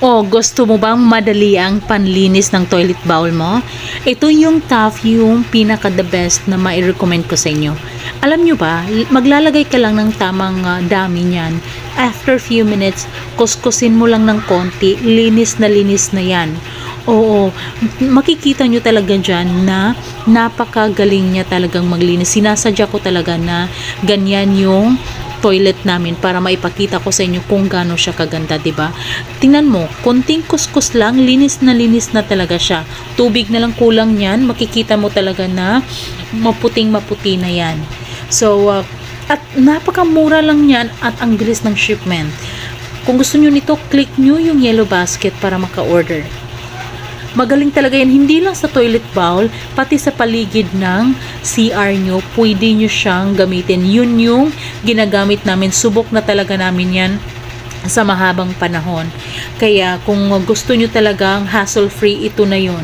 O gusto mo bang madali ang panlinis ng toilet bowl mo? Ito yung top, yung pinaka the best na mai-recommend ko sa inyo. Alam nyo ba, maglalagay ka lang ng tamang dami niyan. After few minutes, kuskusin mo lang ng konti, linis na yan. Oo, makikita nyo talaga dyan na napakagaling niya talagang maglinis. Sinasadya ko talaga na ganyan yung toilet namin para maipakita ko sa inyo kung gaano siya kaganda, 'di ba? Tingnan mo, konting kuskus lang, linis na talaga siya. Tubig na lang kulang niyan, makikita mo talaga na maputing-maputi na 'yan. So, at napakamura lang niyan at ang bilis ng shipment. Kung gusto niyo nito, click niyo yung yellow basket para maka-order. Magaling talaga yan, hindi lang sa toilet bowl, pati sa paligid ng CR nyo, pwede nyo siyang gamitin. Yun yung ginagamit namin, subok na talaga namin yan sa mahabang panahon. Kaya kung gusto nyo talagang hassle-free, ito na yun.